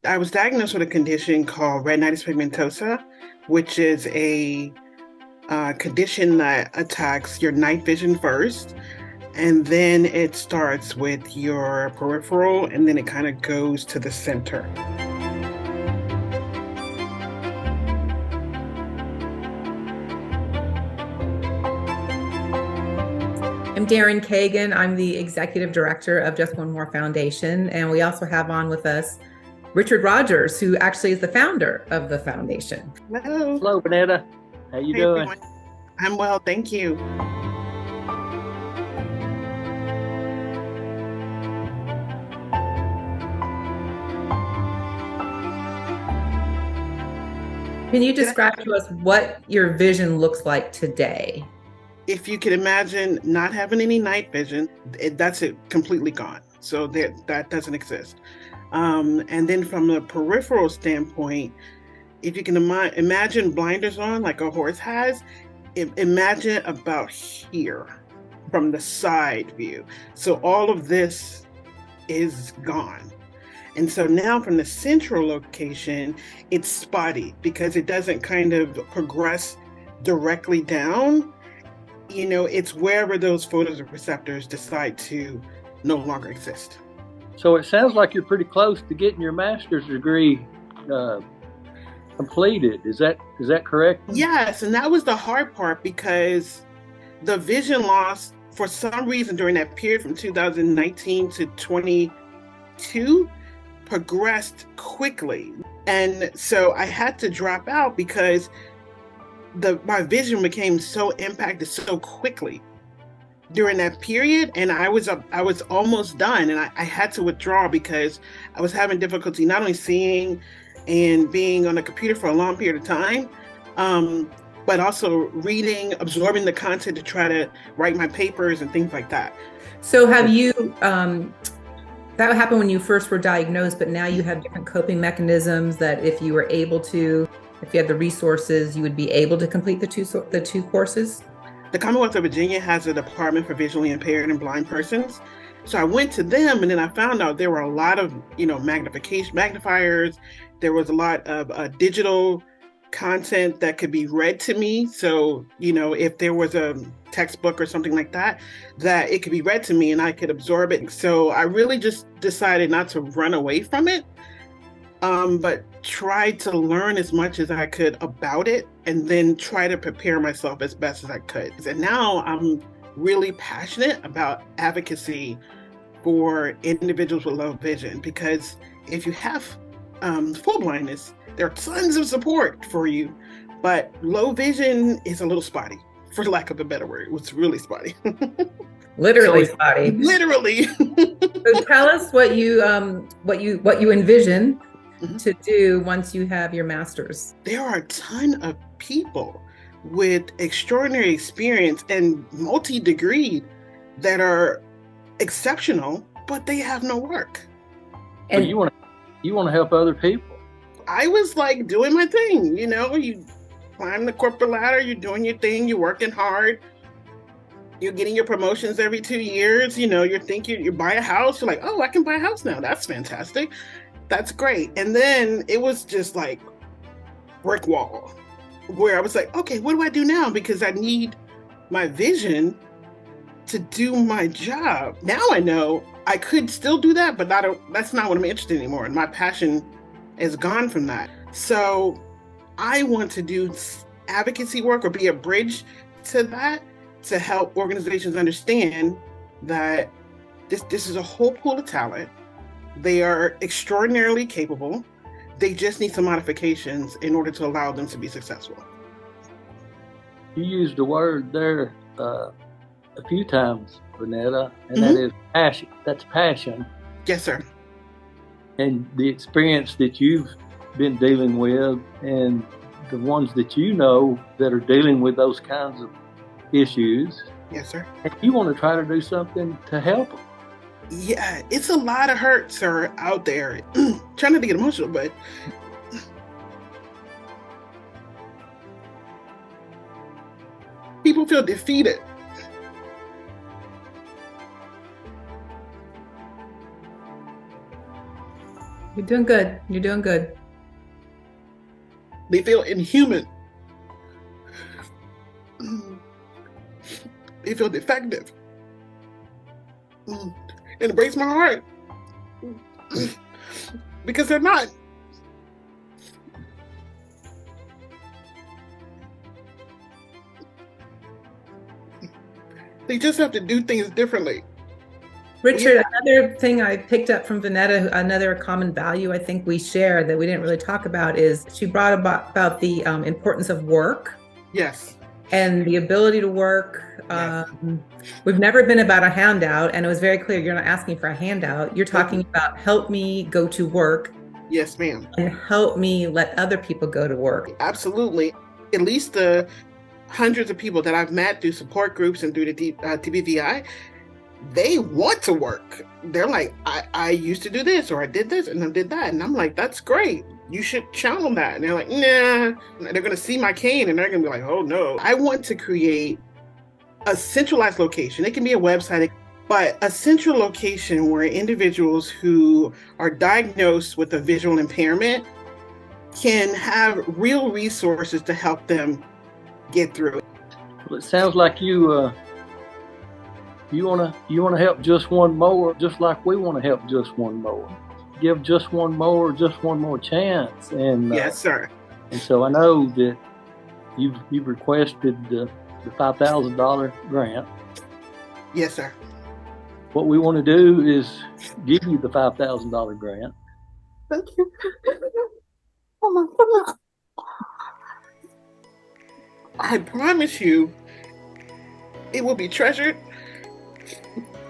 I was diagnosed with a condition called retinitis pigmentosa, which is a condition that attacks your night vision first, and then it starts with your peripheral, and then it kind of goes to the center. I'm Darren Kagan. I'm the executive director of Just One More Foundation. And we also have on with us Richard Rogers, who actually is the founder of the foundation. Hello. Hello, Vinettea. How you Hey, doing? everyone. I'm well, thank you. Can you describe to us what your vision looks like today? If you can imagine not having any night vision, that's it, completely gone. So that doesn't exist. And then from the peripheral standpoint, if you can imagine blinders on like a horse has, imagine about here from the side view. So all of this is gone. And so now from the central location, it's spotty because it doesn't kind of progress directly down. You know, it's wherever those photoreceptors decide to no longer exist. So it sounds like you're pretty close to getting your master's degree completed. Is that correct? Yes, and that was the hard part because the vision loss, for some reason during that period from 2019 to 22, progressed quickly. And so I had to drop out because my vision became so impacted so quickly during that period, and I was almost done, and I had to withdraw because I was having difficulty not only seeing and being on a computer for a long period of time, but also reading, absorbing the content to try to write my papers and things like that. So have you, that happened when you first were diagnosed, but now you have different coping mechanisms that if you were able to, if you had the resources, you would be able to complete the two courses? The Commonwealth of Virginia has a department for visually impaired and blind persons. So I went to them, and then I found out there were a lot of, magnifiers. There was a lot of digital content that could be read to me. So, if there was a textbook or something like that it could be read to me and I could absorb it. So I really just decided not to run away from it, but tried to learn as much as I could about it and then try to prepare myself as best as I could. And now I'm really passionate about advocacy for individuals with low vision, because if you have full blindness, there are tons of support for you, but low vision is a little spotty, for lack of a better word. It was really spotty. Literally spotty. Literally. So tell us what you envision to do once you have your master's. There are a ton of people with extraordinary experience and multi-degree that are exceptional, but they have no work. And so you want to help other people. I was like doing my thing, you climb the corporate ladder, you're doing your thing, you're working hard, you're getting your promotions every 2 years, you're thinking you buy a house, you're like, oh, I can buy a house now. That's fantastic. That's great. And then it was just like brick wall where I was like, okay, what do I do now? Because I need my vision to do my job. Now I know I could still do that, but that's not what I'm interested in anymore. And my passion is gone from that. So I want to do advocacy work or be a bridge to that, to help organizations understand that this is a whole pool of talent. They are extraordinarily capable. They just need some modifications in order to allow them to be successful. You used the word there a few times, Vinettea, and that is passion. That's passion. Yes, sir. And the experience that you've been dealing with and the ones that you know that are dealing with those kinds of issues. Yes, sir. And you want to try to do something to help them. Yeah, it's a lot of hurt, sir, out there. Trying not to get emotional, but people feel defeated. You're doing good. You're doing good. They feel inhuman. They feel defective. And it breaks my heart. Because they're not. They just have to do things differently. Richard, another thing I picked up from Vinettea, another common value I think we share that we didn't really talk about is she brought about the importance of work. Yes. And the ability to work. Yes. We've never been about a handout, and it was very clear you're not asking for a handout. You're talking about help me go to work. Yes, ma'am. And help me let other people go to work. Absolutely. At least the hundreds of people that I've met through support groups and through the TBVI, they want to work. They're like, I used to do this, or I did this and I did that. And I'm like, that's great. You should channel that. And they're like, nah. And they're going to see my cane and they're going to be like, oh no. I want to create a centralized location. It can be a website, but a central location where individuals who are diagnosed with a visual impairment can have real resources to help them get through it. Well, it sounds like you wanna help just one more, just like we want to help just one more. Give just one more chance. And yes, sir. And so I know that you've requested the $5,000 grant. Yes, sir. What we want to do is give you the $5,000 grant. Thank you. Come on. I promise you, it will be treasured.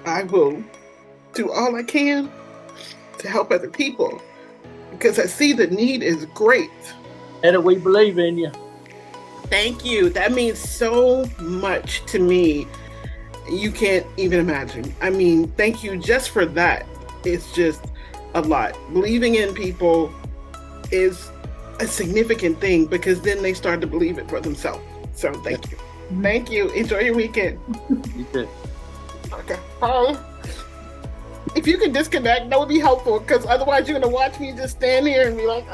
I will do all I can to help other people because I see the need is great. And we believe in you. Thank you. That means so much to me. You can't even imagine. I mean, thank you just for that. It's just a lot. Believing in people is a significant thing because then they start to believe it for themselves. So thank you. Thank you. Enjoy your weekend. You too. Okay. If you could disconnect, that would be helpful because otherwise you're going to watch me just stand here and be like,